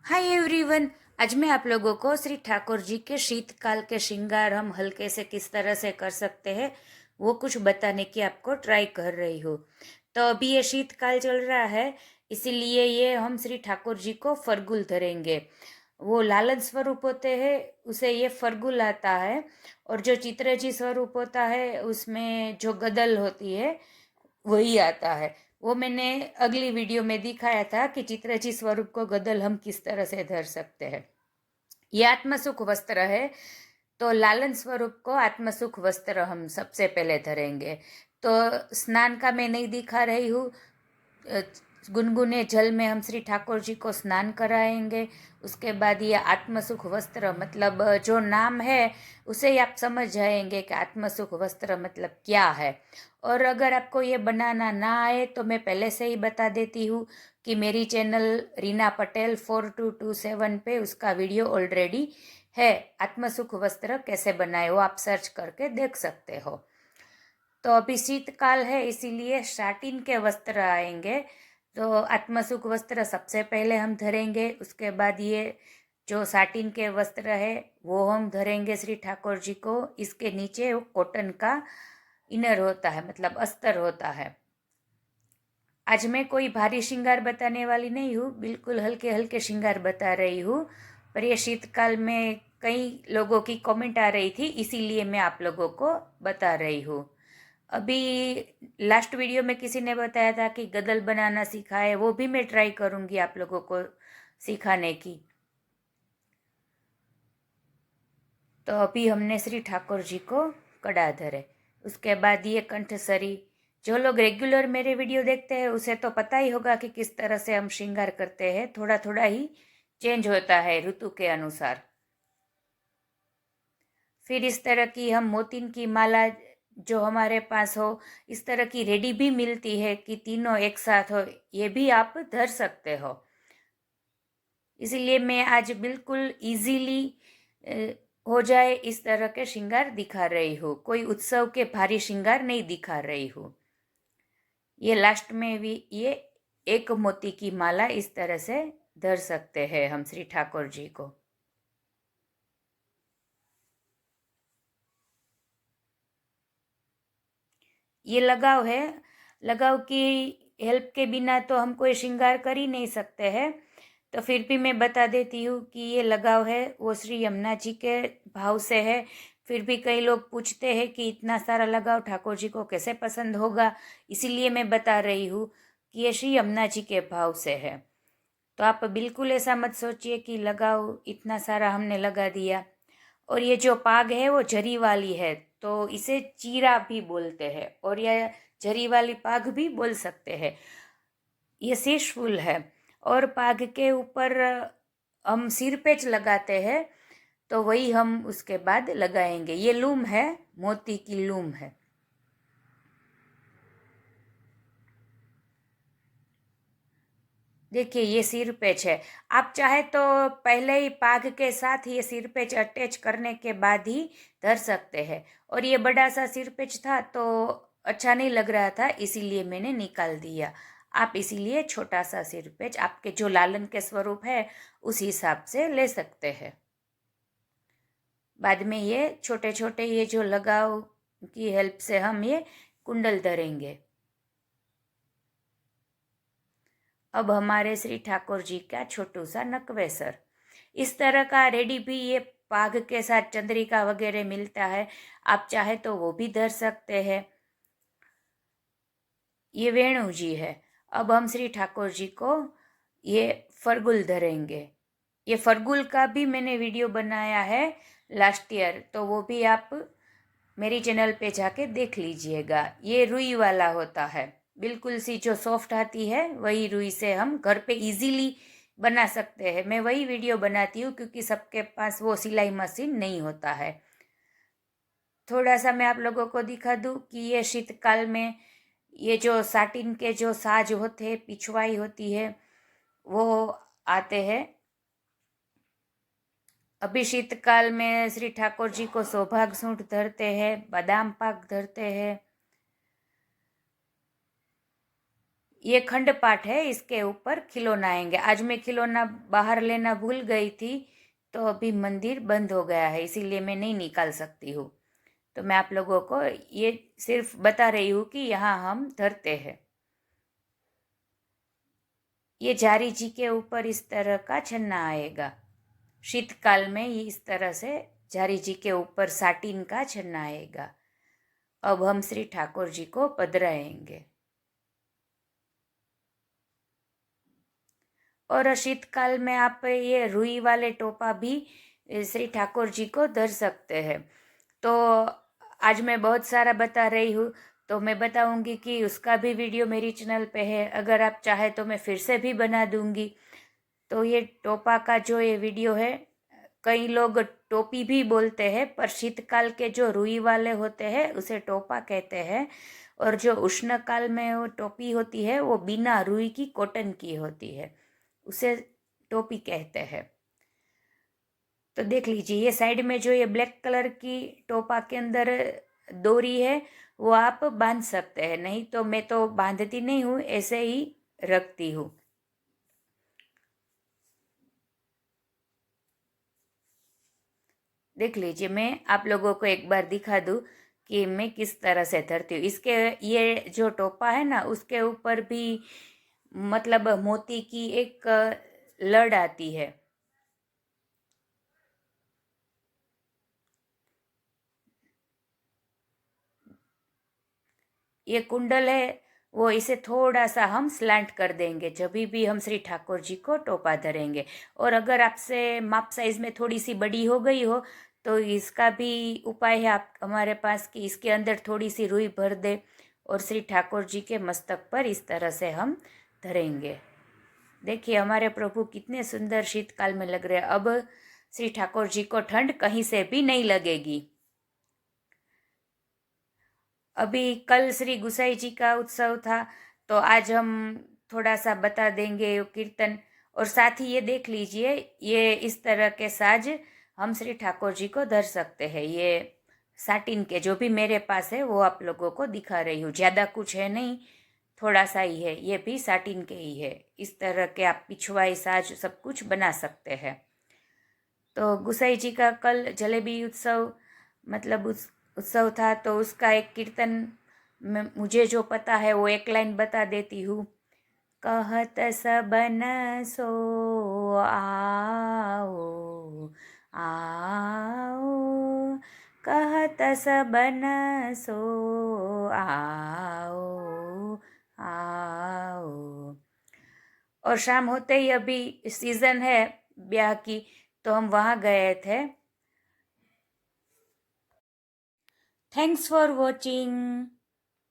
Hi everyone. आज मैं आप लोगों को श्री ठाकुर जी के शीतकाल के श्रृंगार हम हल्के से किस तरह से कर सकते हैं वो कुछ बताने की आपको ट्राई कर रही हूँ। तो अभी ये शीतकाल चल रहा है, इसीलिए ये हम श्री ठाकुर जी को फरगुल धरेंगे। वो लालन स्वरूप होते हैं, उसे ये फरगुल आता है। और जो चित्रजी स्वरूप होता है उसमें जो गदल होती है वही आता है। वो मैंने अगली वीडियो में दिखाया था कि चित्रजी स्वरूप को गदल हम किस तरह से धर सकते हैं। ये आत्मसुख वस्त्र है, तो लालन स्वरूप को आत्मसुख वस्त्र हम सबसे पहले धरेंगे। तो स्नान का मैं नहीं दिखा रही हूँ। गुनगुने जल में हम श्री ठाकुर जी को स्नान कराएंगे। उसके बाद ये आत्मसुख वस्त्र मतलब जो नाम है उसे ही आप समझ जाएंगे कि आत्मसुख वस्त्र मतलब क्या है। और अगर आपको ये बनाना ना आए तो मैं पहले से ही बता देती हूँ कि मेरी चैनल रीना पटेल 4227 पे उसका वीडियो ऑलरेडी है। आत्मसुख वस्त्र कैसे बनाए वो आप सर्च करके देख सकते हो। तो अभी शीतकाल है इसीलिए शाटिन के वस्त्र आएंगे। तो आत्मसुख वस्त्र सबसे पहले हम धरेंगे। उसके बाद ये जो साटिन के वस्त्र है वो हम धरेंगे श्री ठाकुर जी को। इसके नीचे वो कॉटन का इनर होता है, मतलब अस्तर होता है। आज मैं कोई भारी श्रृंगार बताने वाली नहीं हूँ, बिल्कुल हल्के हल्के श्रृंगार बता रही हूँ। पर ये शीतकाल में कई लोगों की कमेंट आ रही थी, इसीलिए मैं आप लोगों को बता रही हूँ। अभी लास्ट वीडियो में किसी ने बताया था कि गदल बनाना सिखाए, वो भी मैं ट्राई करूँगी आप लोगों को सिखाने की। तो अभी हमने श्री ठाकुर जी को कड़ा धरे। उसके बाद ये कंठसरी। जो लोग रेगुलर मेरे वीडियो देखते हैं उसे तो पता ही होगा कि किस तरह से हम श्रृंगार करते हैं, थोड़ा थोड़ा ही चेंज होता है ऋतु के अनुसार। फिर इस तरह की हम मोतिन की माला जो हमारे पास हो, इस तरह की रेडी भी मिलती है कि तीनों एक साथ हो, ये भी आप धर सकते हो। इसीलिए मैं आज बिल्कुल इजीली हो जाए इस तरह के श्रृंगार दिखा रही हूँ, कोई उत्सव के भारी श्रृंगार नहीं दिखा रही हूँ। ये लास्ट में भी ये एक मोती की माला इस तरह से धर सकते हैं हम श्री ठाकुर जी को। ये लगाव है, लगाव की हेल्प के बिना तो हम कोई श्रृंगार कर ही नहीं सकते हैं। तो फिर भी मैं बता देती हूँ कि ये लगाव है वो श्री यमुना जी के भाव से है। फिर भी कई लोग पूछते हैं कि इतना सारा लगाव ठाकुर जी को कैसे पसंद होगा, इसीलिए मैं बता रही हूँ कि ये श्री यमुना जी के भाव से है। तो आप बिल्कुल ऐसा मत सोचिए कि लगाव इतना सारा हमने लगा दिया। और ये जो पाग है वो जरी वाली है, तो इसे चीरा भी बोलते हैं और यह जरी वाली पाग भी बोल सकते हैं। ये शीश फूल है और पाग के ऊपर हम सिर पेच लगाते हैं, तो वही हम उसके बाद लगाएंगे। ये लूम है, मोती की लूम है। देखिए ये सिर पेच है। आप चाहे तो पहले ही पाग के साथ ये सिर पेच अटैच करने के बाद ही धर सकते हैं। और ये बड़ा सा सिर पेच था तो अच्छा नहीं लग रहा था, इसीलिए मैंने निकाल दिया। आप इसीलिए छोटा सा सिर पेच आपके जो लालन के स्वरूप है उस हिसाब से ले सकते हैं। बाद में ये छोटे छोटे ये जो लगाव की हेल्प से हम ये कुंडल धरेंगे। अब हमारे श्री ठाकुर जी का छोटू सा नकवेसर। इस तरह का रेडी भी ये पाग के साथ चंद्रिका वगैरह मिलता है, आप चाहे तो वो भी धर सकते हैं। ये वेणु जी है। अब हम श्री ठाकुर जी को ये फरगुल धरेंगे। ये फरगुल का भी मैंने वीडियो बनाया है लास्ट ईयर, तो वो भी आप मेरी चैनल पे जाके देख लीजिएगा। ये रुई वाला होता है, बिल्कुल सी जो सॉफ्ट आती है वही रुई से हम घर पे इजीली बना सकते हैं। मैं वही वीडियो बनाती हूँ क्योंकि सबके पास वो सिलाई मशीन नहीं होता है। थोड़ा सा मैं आप लोगों को दिखा दूँ कि ये शीतकाल में ये जो साटिन के जो साज होते हैं, पिछवाई होती है, वो आते हैं। अभी शीतकाल में श्री ठाकुर जी को सौभाग्य सूंठ धरते हैं, बादाम पाक धरते हैं। ये खंड पाठ है, इसके ऊपर खिलौना आएंगे। आज मैं खिलौना बाहर लेना भूल गई थी, तो अभी मंदिर बंद हो गया है, इसीलिए मैं नहीं निकाल सकती हूँ। तो मैं आप लोगों को ये सिर्फ बता रही हूँ कि यहाँ हम धरते हैं। ये जारी जी के ऊपर इस तरह का छन्ना आएगा। शीतकाल में ये इस तरह से जारी जी के ऊपर साटिन का छन्ना आएगा। अब हम श्री ठाकुर जी को पधराएंगे। और शीतकाल में आप ये रुई वाले टोपा भी श्री ठाकुर जी को धर सकते हैं। तो आज मैं बहुत सारा बता रही हूँ, तो मैं बताऊंगी कि उसका भी वीडियो मेरी चैनल पे है। अगर आप चाहे तो मैं फिर से भी बना दूंगी। तो ये टोपा का जो ये वीडियो है, कई लोग टोपी भी बोलते हैं, पर शीतकाल के जो रुई वाले होते हैं उसे टोपा कहते हैं। और जो उष्ण काल में वो टोपी होती है वो बिना रुई की कॉटन की होती है, उसे टोपी कहते हैं। तो देख लीजिए, ये साइड में जो ये ब्लैक कलर की टोपा के अंदर डोरी है वो आप बांध सकते हैं, नहीं तो मैं तो बांधती नहीं हूँ, ऐसे ही रखती हूँ। देख लीजिए, मैं आप लोगों को एक बार दिखा दूँ कि मैं किस तरह से धरती हूँ। इसके ये जो टोपा है ना, उसके ऊपर भी मतलब मोती की एक लड़ आती है। ये कुंडल है वो, इसे थोड़ा सा हम स्लांट कर देंगे जब भी हम श्री ठाकुर जी को टोपा धरेंगे। और अगर आपसे माप साइज में थोड़ी सी बड़ी हो गई हो तो इसका भी उपाय है आप हमारे पास कि इसके अंदर थोड़ी सी रुई भर दे और श्री ठाकुर जी के मस्तक पर इस तरह से हम धरेंगे। देखिए हमारे प्रभु कितने सुंदर शीतकाल में लग रहे हैं। अब श्री ठाकुर जी को ठंड कहीं से भी नहीं लगेगी। अभी कल श्री गुसाई जी का उत्सव था, तो आज हम थोड़ा सा बता देंगे कीर्तन। और साथ ही ये देख लीजिए, ये इस तरह के साज हम श्री ठाकुर जी को धर सकते हैं। ये साटिन के जो भी मेरे पास है वो आप लोगों को दिखा रही हूँ, ज़्यादा कुछ है नहीं, थोड़ा सा ही है। ये भी साटिन के ही है। इस तरह के आप पिछवाई साज सब कुछ बना सकते हैं। तो गुसाई जी का कल जलेबी उत्सव मतलब उत्सव था, तो उसका एक कीर्तन में मुझे जो पता है वो एक लाइन बता देती हूँ। कहत सबन सो आओ आओ, कहत सबन सो आओ आओ। और शाम होते ही, अभी सीजन है ब्याह की, तो हम वहाँ गए थे। Thanks for watching.